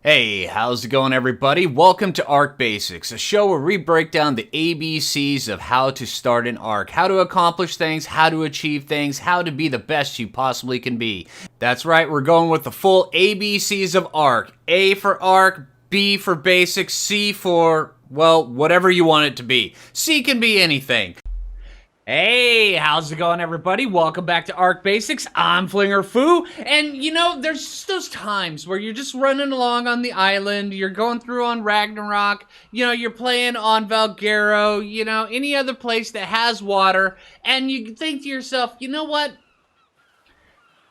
Hey, how's it going, everybody? Welcome to Arc Basics, a show where we break down the ABCs of how to start an arc, how to accomplish things, how to achieve things, how to be the best you possibly can be. That's right, we're going with the full ABCs of arc. A for arc, B for basic, C for, well, whatever you want it to be. C can be anything. Hey, how's it going, everybody? Welcome back to Arc Basics. I'm Phlinger Phoo, and you know, there's just those times where you're just running along on the island, you're going through on Ragnarok, you know, you're playing on Valguero, you know, any other place that has water, and you think to yourself, you know what?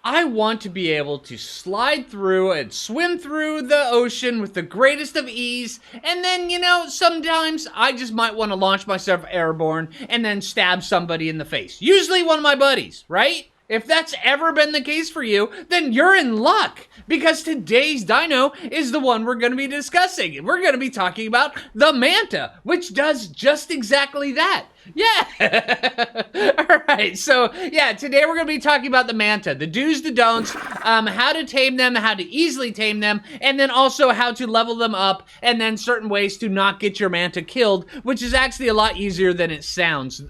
I want to be able to slide through and swim through the ocean with the greatest of ease, and then, you know, sometimes I just might want to launch myself airborne and then stab somebody in the face. Usually one of my buddies, right? If that's ever been the case for you, then you're in luck, because today's dino is the one we're going to be discussing. We're going to be talking about the Manta, which does just exactly that. Yeah. All right. So, yeah, today we're going to be talking about the Manta, the do's, the don'ts, how to tame them, how to easily tame them, and then also how to level them up, and then certain ways to not get your Manta killed, which is actually a lot easier than it sounds.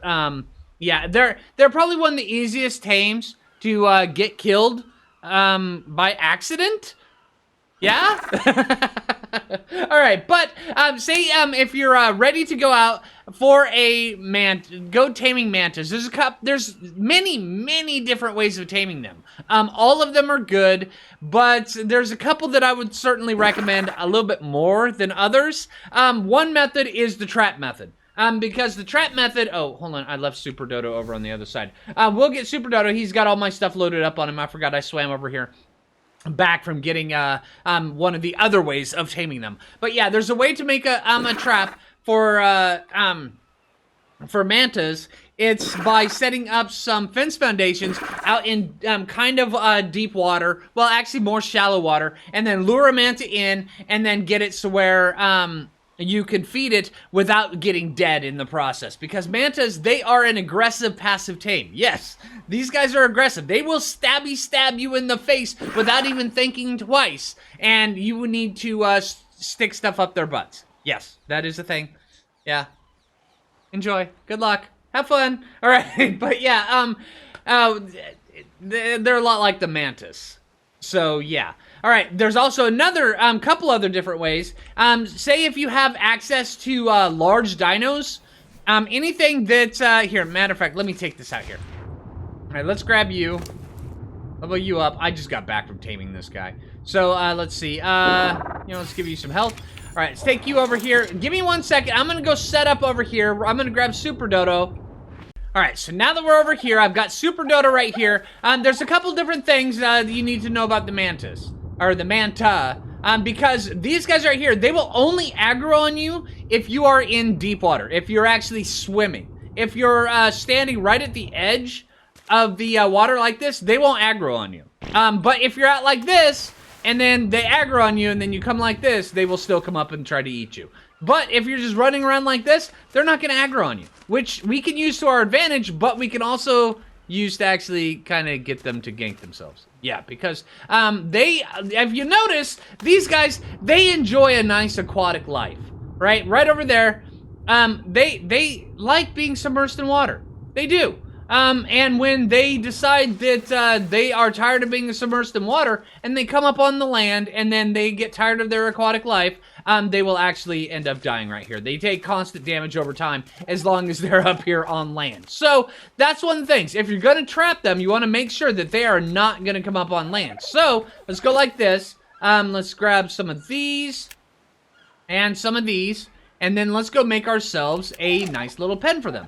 Yeah, they're probably one of the easiest tames to get killed by accident. Yeah? All right, but say if you're ready to go out for a go taming mantas. There's many different ways of taming them. All of them are good, but there's a couple that I would certainly recommend a little bit more than others. One method is the trap method. Because the trap method, oh, hold on, I left Super Dodo over on the other side. We'll get Super Dodo, he's got all my stuff loaded up on him. I forgot I swam over here back from getting one of the other ways of taming them. But yeah, there's a way to make a trap for mantas. It's by setting up some fence foundations out in kind of deep water, well, actually more shallow water, and then lure a manta in, and then get it to where you can feed it without getting dead in the process. Because mantas, they are an aggressive passive tame. Yes, these guys are aggressive. They will stab you in the face without even thinking twice. And you would need to stick stuff up their butts. Yes, that is a thing. Yeah. Enjoy. Good luck. Have fun. All right. But yeah, they're a lot like the mantis. So yeah. All right, there's also another couple other different ways. Say if you have access to large dinos, anything that, here, matter of fact, let me take this out here. All right, let's grab you, level you up. I just got back from taming this guy. So, let's see, let's give you some health. All right, let's take you over here. Give me 1 second. I'm gonna go set up over here. I'm gonna grab Super Dodo. All right, so now that we're over here, I've got Super Dodo right here. There's a couple different things that you need to know about the mantas. Or the Manta, because these guys right here, they will only aggro on you if you are in deep water, if you're actually swimming. If you're standing right at the edge of the water like this, they won't aggro on you. But if you're out like this, and then they aggro on you, and then you come like this, they will still come up and try to eat you. But if you're just running around like this, they're not going to aggro on you, which we can use to our advantage, but we can also use to actually kind of get them to gank themselves. Yeah, because if you notice, these guys, they enjoy a nice aquatic life, right? Right over there, they like being submerged in water. They do. And when they decide that they are tired of being submerged in water, and they come up on the land, and then they get tired of their aquatic life, they will actually end up dying right here. They take constant damage over time as long as they're up here on land. So that's one of the things. If you're going to trap them, you want to make sure that they are not going to come up on land. So let's go like this. Let's grab some of these and some of these, and then let's go make ourselves a nice little pen for them.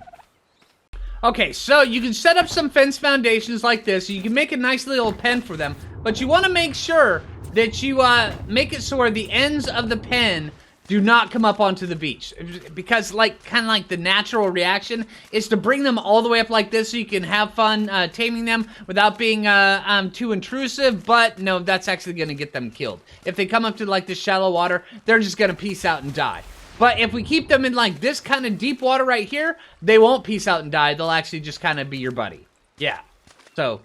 Okay, so you can set up some fence foundations like this. You can make a nice little pen for them, but you want to make sure that you make it so where the ends of the pen do not come up onto the beach. Because kind of like the natural reaction is to bring them all the way up like this so you can have fun taming them without being too intrusive. But no, that's actually going to get them killed. If they come up to like this shallow water, they're just going to peace out and die. But if we keep them in like this kind of deep water right here, they won't peace out and die. They'll actually just kind of be your buddy. Yeah. So,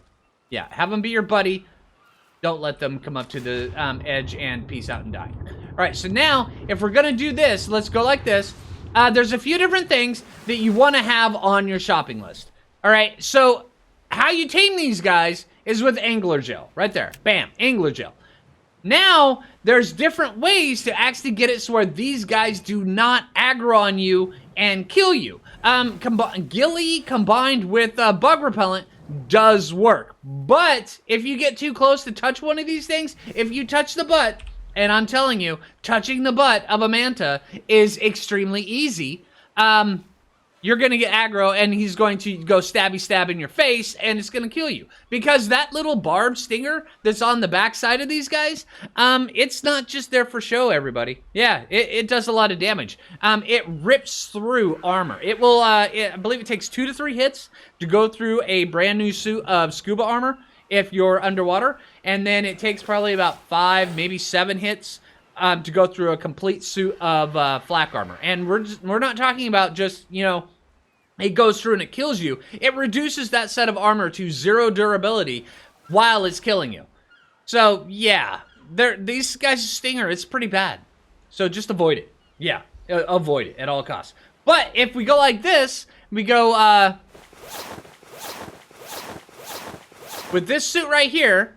yeah, have them be your buddy. Don't let them come up to the edge and peace out and die. All right, so now, if we're gonna do this, let's go like this. There's a few different things that you wanna have on your shopping list. All right, so how you tame these guys is with angler gel, right there. Bam, angler gel. Now, there's different ways to actually get it so where these guys do not aggro on you and kill you. Ghillie combined with bug repellent does work. But if you get too close to touch one of these things, if you touch the butt, and I'm telling you, touching the butt of a manta is extremely easy, you're going to get aggro, and he's going to go stabby stab in your face, and it's going to kill you. Because that little barb stinger that's on the backside of these guys, it's not just there for show, everybody. Yeah, it does a lot of damage. It rips through armor. It will, I believe it takes 2 to 3 hits to go through a brand new suit of scuba armor if you're underwater. And then it takes probably about 5, maybe 7 hits to go through a complete suit of flak armor. And we're not talking about just, you know, it goes through and it kills you. It reduces that set of armor to 0 durability while it's killing you. So, yeah, these guys' stinger, it's pretty bad. So just avoid it. Yeah, avoid it at all costs. But if we go like this, we go with this suit right here,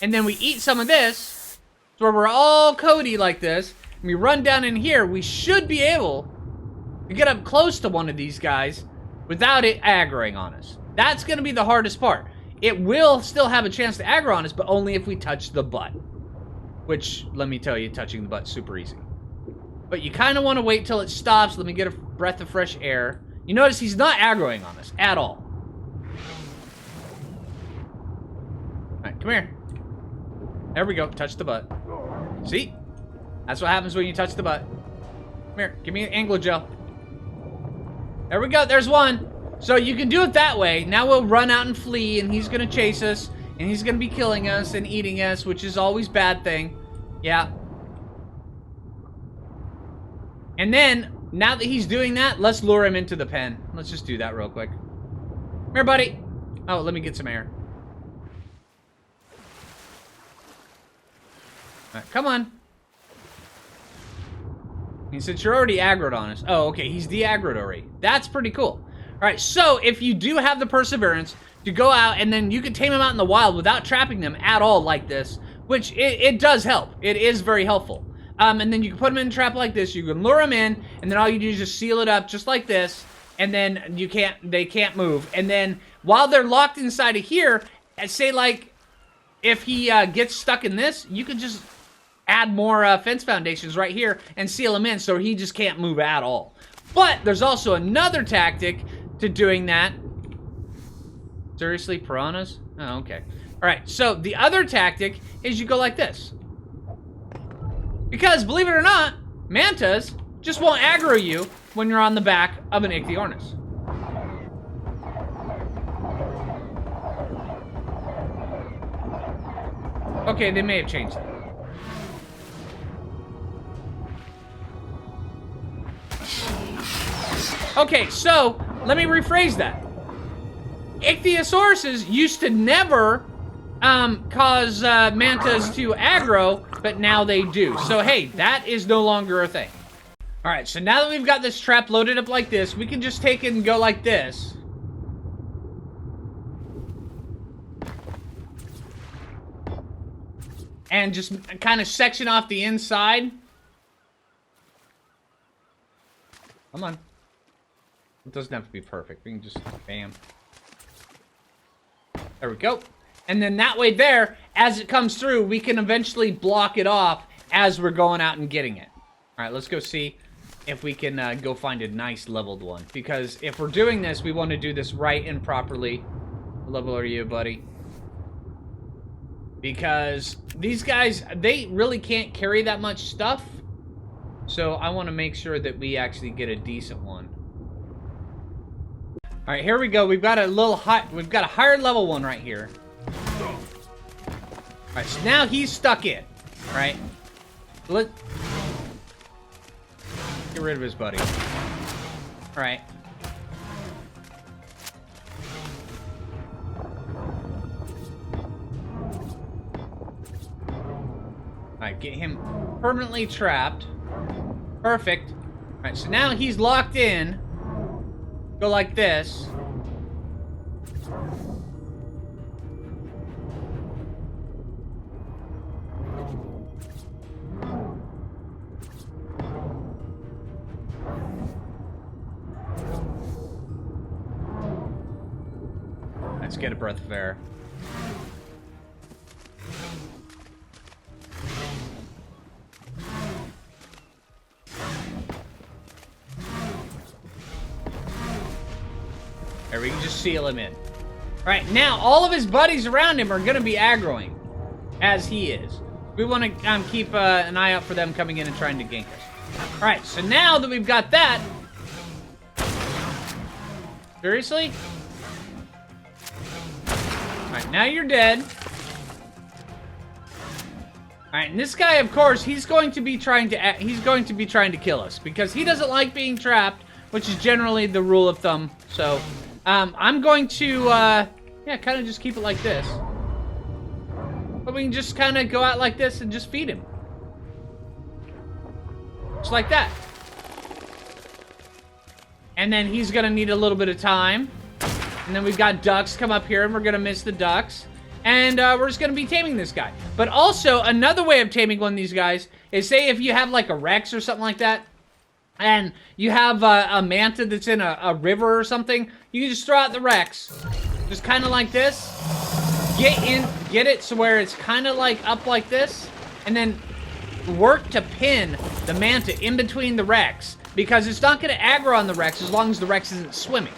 and then we eat some of this, so where we're all Cody like this, and we run down in here, we should be able to get up close to one of these guys without it aggroing on us. That's going to be the hardest part. It will still have a chance to aggro on us, but only if we touch the butt. Which, let me tell you, touching the butt's super easy. But you kind of want to wait till it stops. Let me get a breath of fresh air. You notice he's not aggroing on us at all. Alright, come here. There we go, touch the butt. See? That's what happens when you touch the butt. Come here, give me an angler gel. There we go, there's one. So you can do it that way. Now we'll run out and flee, and he's gonna chase us, and he's gonna be killing us and eating us, which is always a bad thing. Yeah. And then, now that he's doing that, let's lure him into the pen. Let's just do that real quick. Come here, buddy. Oh, let me get some air. Alright, come on. And since you're already aggroed on us. Oh, okay, he's de-aggroed already. That's pretty cool. Alright, so if you do have the perseverance to go out and then you can tame them out in the wild without trapping them at all like this, which it does help. It is very helpful. And then you can put them in a trap like this. You can lure them in, and then all you do is just seal it up just like this, and then they can't move. And then while they're locked inside of here, say like if he gets stuck in this, you can just add more fence foundations right here and seal him in so he just can't move at all. But there's also another tactic to doing that. Seriously, piranhas? Oh, okay. All right, so the other tactic is you go like this. Because, believe it or not, mantas just won't aggro you when you're on the back of an ichthyornis. Okay, they may have changed that. Okay, so let me rephrase that. Ichthyosaurus used to never cause mantas to aggro, but now they do. So hey, that is no longer a thing. All right, so now that we've got this trap loaded up like this, we can just take it and go like this. And just kind of section off the inside. Come on. It doesn't have to be perfect. We can just bam. There we go. And then that way there, as it comes through, we can eventually block it off as we're going out and getting it. All right, let's go see if we can go find a nice leveled one. Because if we're doing this, we want to do this right and properly. What level are you, buddy? Because these guys, they really can't carry that much stuff. So I want to make sure that we actually get a decent one. All right, here we go. We've got a little high. We've got a higher level one right here. All right, so now he's stuck in. All right, let's get rid of his buddy. All right. Alright, get him permanently trapped. Perfect. Alright, so now he's locked in. Go like this. Let's get a breath of air. There, we can just seal him in. Alright, now all of his buddies around him are going to be aggroing, as he is. We want to keep an eye out for them coming in and trying to gank us. Alright, so now that we've got that... Seriously? Alright, now you're dead. Alright, and this guy, of course, he's going to be trying to kill us because he doesn't like being trapped, which is generally the rule of thumb. So, I'm going to, yeah, kind of just keep it like this. But we can just kind of go out like this and just feed him. Just like that. And then he's going to need a little bit of time. And then we've got ducks come up here, and we're going to miss the ducks. And we're just going to be taming this guy. But also, another way of taming one of these guys is, say if you have like a Rex or something like that, and you have a Manta that's in a river or something, you can just throw out the Rex. Just kind of like this. Get it so where it's kind of like up like this. And then work to pin the Manta in between the Rex. Because it's not going to aggro on the Rex as long as the Rex isn't swimming.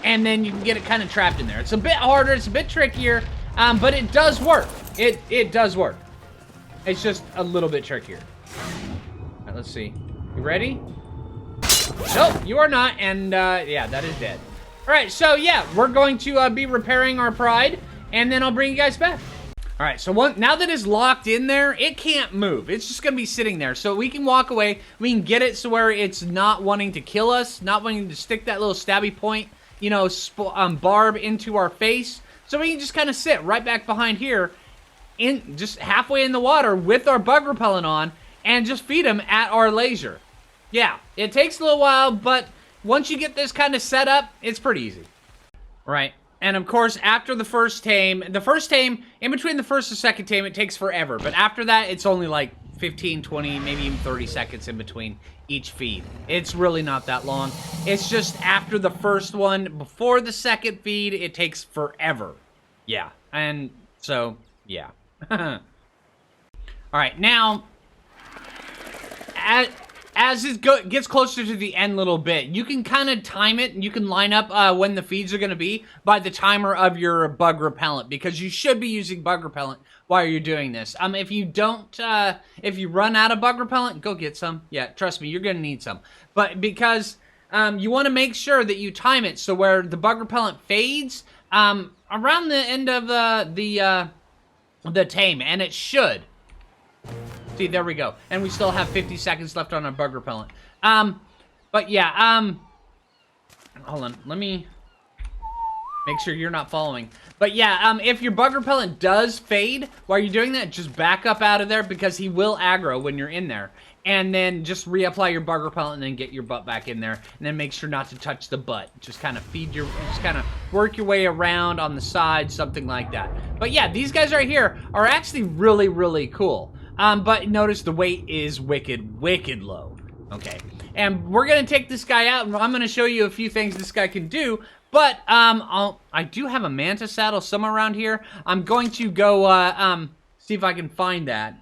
And then you can get it kind of trapped in there. It's a bit harder, it's a bit trickier, but it does work. It does work. It's just a little bit trickier. All right, let's see. You ready? Nope, you are not, and yeah, that is dead. All right, so yeah, we're going to be repairing our pride, and then I'll bring you guys back. All right, so now that it's locked in there, it can't move. It's just gonna be sitting there, so we can walk away. We can get it so where it's not wanting to kill us, not wanting to stick that little stabby point, you know, barb into our face. So we can just kind of sit right back behind here, just halfway in the water with our bug repellent on, and just feed them at our leisure. Yeah, it takes a little while, but once you get this kind of set up, it's pretty easy. Right, and of course, after the first tame, in between the first and second tame, it takes forever. But after that, it's only like 15, 20, maybe even 30 seconds in between each feed. It's really not that long. It's just after the first one, before the second feed, it takes forever. Yeah, and so, yeah. All right, now, as it gets closer to the end a little bit, you can kind of time it, and you can line up when the feeds are going to be by the timer of your bug repellent, because you should be using bug repellent while you're doing this. If you don't, if you run out of bug repellent, go get some. Yeah, trust me, you're going to need some. But because you want to make sure that you time it so where the bug repellent fades around the end of the tame, and it should. See, there we go. And we still have 50 seconds left on our bug repellent. But yeah, hold on. Let me make sure you're not following. But yeah, if your bug repellent does fade while you're doing that, just back up out of there because he will aggro when you're in there. And then just reapply your bug repellent and then get your butt back in there. And then make sure not to touch the butt. Just kind of just kind of work your way around on the side, something like that. But yeah, these guys right here are actually really, really cool. But notice the weight is wicked, wicked low. Okay. And we're going to take this guy out, and I'm going to show you a few things this guy can do. But, I do have a Manta saddle somewhere around here. I'm going to go, see if I can find that.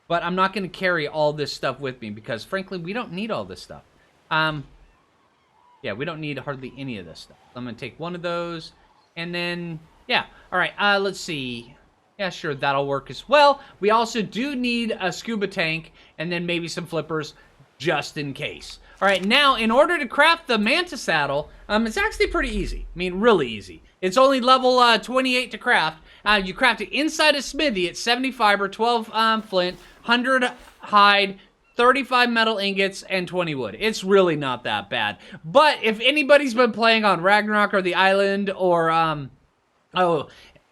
But I'm not going to carry all this stuff with me because, frankly, we don't need all this stuff. Yeah, we don't need hardly any of this stuff. So I'm going to take one of those, and then, yeah. All right, let's see. Yeah, sure, that'll work as well. We also do need a scuba tank, and then maybe some flippers, just in case. All right, now, in order to craft the Manta saddle, it's actually pretty easy. I mean, really easy. It's only level 28 to craft. You craft it inside a smithy at 70 fiber, 12 flint, 100 hide, 35 metal ingots, and 20 wood. It's really not that bad. But if anybody's been playing on Ragnarok or the Island or,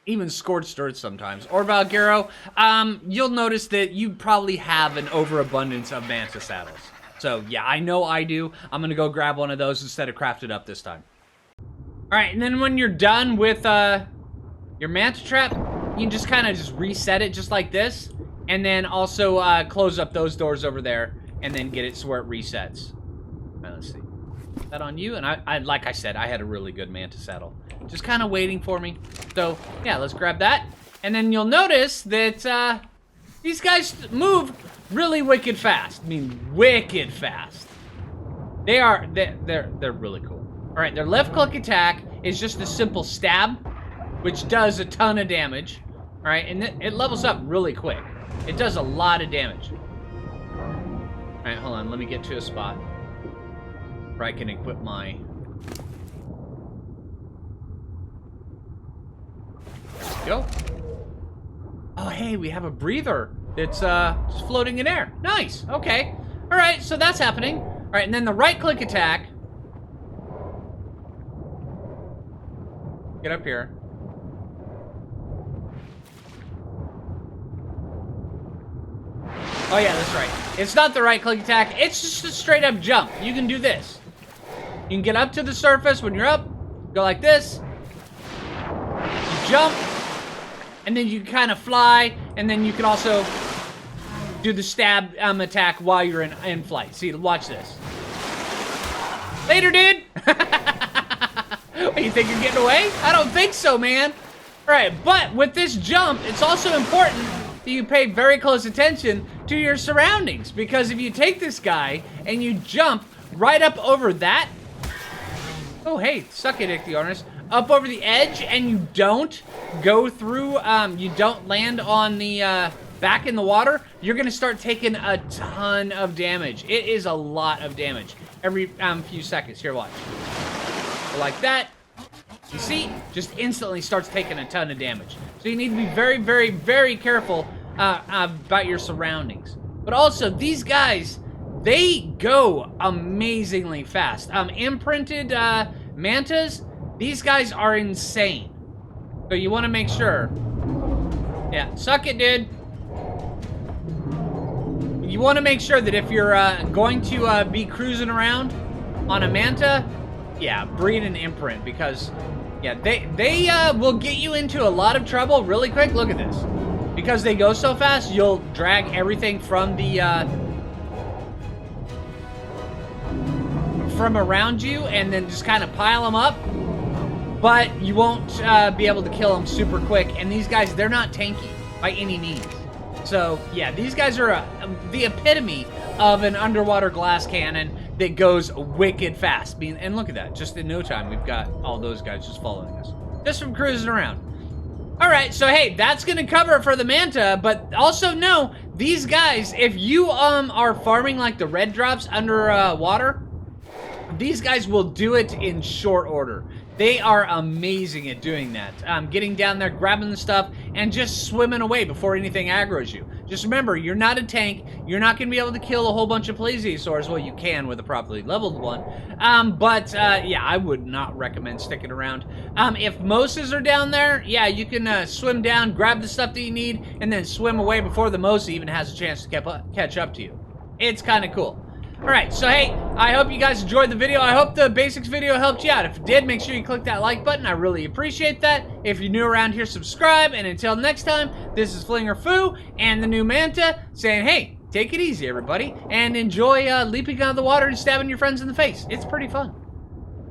even scorched earth sometimes. Or Valguero, you'll notice that you probably have an overabundance of Manta saddles. So yeah, I know I do. I'm gonna go grab one of those instead of craft it up this time. All right, and then when you're done with your Manta trap, you can just kind of just reset it just like this, and then also close up those doors over there, and then get it to where it resets. All right, let's see. Put that on you, and I like I said, I had a really good Manta saddle, just kind of waiting for me. So yeah, let's grab that, and then you'll notice that these guys move really wicked fast. I mean, wicked fast. They're really cool. All right, their left click attack is just a simple stab, which does a ton of damage. All right, and it levels up really quick. It does a lot of damage. All right, hold on. Let me get to a spot where I can equip my... There we go. Oh, hey, we have a breather that's just floating in air. Nice. Okay. All right, so that's happening. All right, and then the right-click attack. Get up here. Oh, yeah, that's right. It's not the right-click attack. It's just a straight-up jump. You can do this. You can get up to the surface when you're up. Go like this. You jump. And then you kind of fly. And then you can also do the stab attack while you're in flight. See, watch this. Later, dude. What, you think you're getting away? I don't think so, man. All right, but with this jump, it's also important that you pay very close attention to your surroundings, because if you take this guy and you jump right up over that, oh, hey, suck it, Ichthyornis, up over the edge, and you don't go through, you don't land on the, back in the water, you're gonna start taking a ton of damage. It is a lot of damage every few seconds. Here, watch. So like that, you see, just instantly starts taking a ton of damage. So you need to be very, very, very careful about your surroundings. But also, these guys, they go amazingly fast. Imprinted mantas, these guys are insane. So you want to make sure. Yeah, suck it, dude. You want to make sure that if you're going to be cruising around on a manta, yeah, breed an imprint, because yeah, they will get you into a lot of trouble really quick. Look at this. Because they go so fast, you'll drag everything from the from around you and then just kind of pile them up. But you won't be able to kill them super quick. And these guys, they're not tanky by any means. So yeah, these guys are the epitome of an underwater glass cannon that goes wicked fast. And look at that, just in no time, we've got all those guys just following us, just from cruising around. All right, so hey, that's gonna cover it for the manta, but also know, these guys, if you are farming like the red drops under water, these guys will do it in short order. They are amazing at doing that. Getting down there, grabbing the stuff, and just swimming away before anything aggroes you. Just remember, you're not a tank. You're not going to be able to kill a whole bunch of plesiosaurs. Well, you can with a properly leveled one. Yeah, I would not recommend sticking around. If moses are down there, yeah, you can swim down, grab the stuff that you need, and then swim away before the mosa even has a chance to catch up to you. It's kind of cool. Alright, so hey, I hope you guys enjoyed the video. I hope the basics video helped you out. If it did, make sure you click that like button. I really appreciate that. If you're new around here, subscribe. And until next time, this is Phlinger Phoo and the new Manta saying, hey, take it easy, everybody. And enjoy leaping out of the water and stabbing your friends in the face. It's pretty fun.